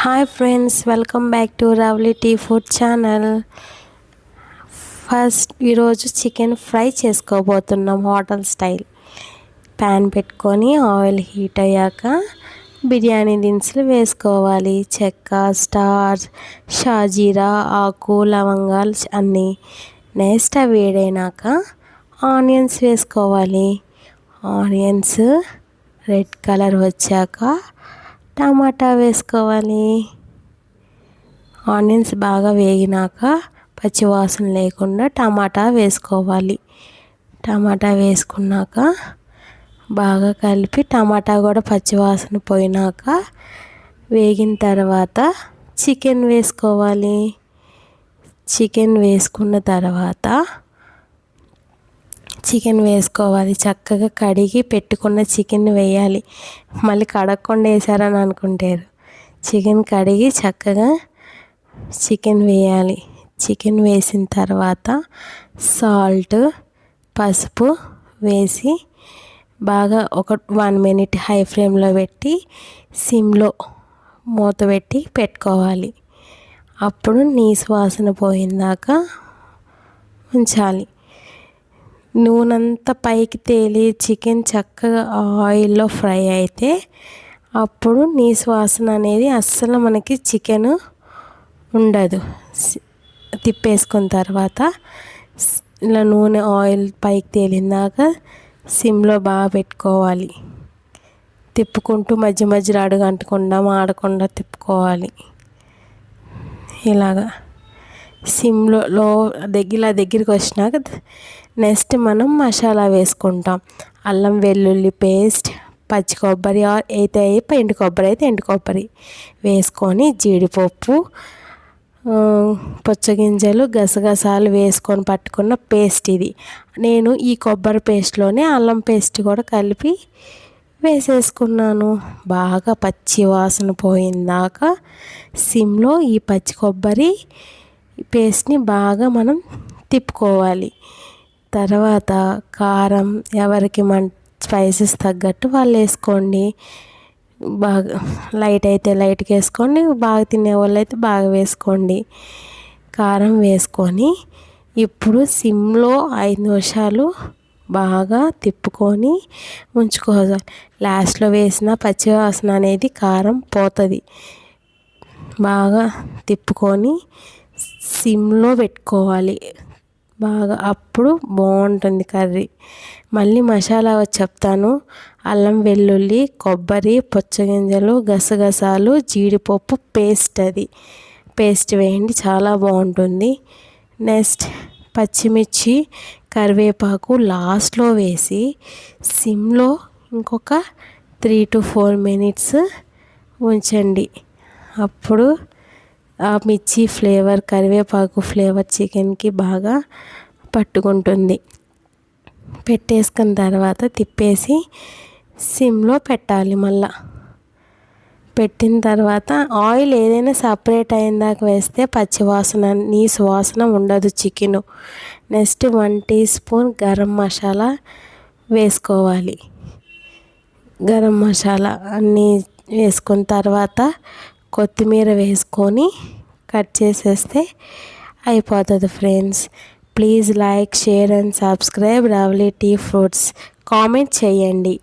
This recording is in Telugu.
Hi friends, welcome back to రవ్లీ టీ ఫుడ్ ఛానల్. ఈరోజు చికెన్ ఫ్రై చేసుకోబోతున్నాం హోటల్ స్టైల్. ప్యాన్ పెట్టుకొని ఆయిల్ హీట్ అయ్యాక బిర్యానీ దినుసులు వేసుకోవాలి. చెక్క, స్టార్, షాజీరా, ఆకు, లవంగాలు అన్నీ. నెక్స్ట్ అవి వేడైనాక ఆనియన్స్ వేసుకోవాలి. ఆనియన్స్ రెడ్ కలర్ వచ్చాక టమాటా వేసుకోవాలి. ఆనియన్స్ బాగా వేగినాక పచ్చివాసన లేకుండా టమాటా వేసుకోవాలి. టమాటా వేసుకున్నాక బాగా కలిపి టమాటా కూడా పచ్చివాసన పోయినాక వేగిన తర్వాత చికెన్ వేసుకోవాలి. చికెన్ వేసుకున్న తర్వాత చక్కగా కడిగి పెట్టుకున్న చికెన్ వేయాలి. మళ్ళీ కడగకుండా వేసారని అనుకుంటారు. చికెన్ కడిగి చక్కగా చికెన్ వేయాలి. చికెన్ వేసిన తర్వాత సాల్ట్, పసుపు వేసి బాగా ఒక 1 మినిట్ హై ఫ్లేమ్లో పెట్టి సిమ్లో మూత పెట్టి పెట్టుకోవాలి. అప్పుడు నీసు వాసన పోయిందాక ఉంచాలి. నూనెంతా పైకి తేలి చికెన్ చక్కగా ఆయిల్లో ఫ్రై అయితే అప్పుడు నీసు వాసన అనేది అస్సలు మనకి చికెన్ ఉండదు. తిప్పేసుకున్న తర్వాత ఇలా నూనె ఆయిల్ పైకి తేలిందాక సిమ్లో బాగా పెట్టుకోవాలి. తిప్పుకుంటూ మధ్య మధ్యలో అడుగంటకుండా మాడకుండా తిప్పుకోవాలి. ఇలాగా సిమ్లో దగ్గరికి వచ్చినాక నెక్స్ట్ మనం మసాలా వేసుకుంటాం. అల్లం వెల్లుల్లి పేస్ట్, పచ్చి కొబ్బరి అయితే ఎండు కొబ్బరి అయితే ఎండు కొబ్బరి వేసుకొని జీడిపప్పు, పుచ్చగింజలు, గసగసాలు వేసుకొని పట్టుకున్న పేస్ట్ ఇది. నేను ఈ కొబ్బరి పేస్ట్లోనే అల్లం పేస్ట్ కూడా కలిపి వేసేసుకున్నాను. బాగా పచ్చి వాసన పోయిందాక సిమ్లో ఈ పచ్చి కొబ్బరి పేస్ట్ని బాగా మనం తిప్పుకోవాలి. తర్వాత కారం ఎవరికి స్పైసెస్ తగ్గట్టు వాళ్ళు వేసుకోండి. బాగా లైట్ అయితే లైట్గా వేసుకోండి, బాగా తినే వాళ్ళు అయితే బాగా వేసుకోండి. కారం వేసుకొని ఇప్పుడు సిమ్లో 5 నిమిషాలు బాగా తిప్పుకొని ఉంచుకోవాలి. లాస్ట్లో వేసిన పచ్చివాసన అనేది కారం పోతుంది. బాగా తిప్పుకొని సిమ్లో పెట్టుకోవాలి బాగా. అప్పుడు బాగుంటుంది కర్రీ. మళ్ళీ మసాలా చెప్తాను. అల్లం వెల్లుల్లి, కొబ్బరి, పుచ్చగింజలు, గసగసాలు, జీడిపప్పు పేస్ట్, అది పేస్ట్ వేయండి, చాలా బాగుంటుంది. నెక్స్ట్ పచ్చిమిర్చి, కరివేపాకు లాస్ట్లో వేసి సిమ్లో ఇంకొక 3 to 4 మినిట్స్ ఉంచండి. అప్పుడు ఆ మిర్చి ఫ్లేవర్, కరివేపాకు ఫ్లేవర్ చికెన్కి బాగా పట్టుకుంటుంది. పెట్టేసుకున్న తర్వాత తిప్పేసి సిమ్లో పెట్టాలి. మళ్ళా పెట్టిన తర్వాత ఆయిల్ ఏదైనా సపరేట్ అయిందాక వేస్తే పచ్చివాసన, నీసు వాసన ఉండదు chicken. Next 1 teaspoon garam masala వేసుకోవాలి. గరం మసాలా అన్నీ వేసుకున్న తర్వాత కొత్తిమీర వేసుకొని కట్ చేసేస్తే అయిపోతుంది friends. Please like, share and subscribe రవ్లీ టీ ఫుడ్స్. కామెంట్ చేయండి.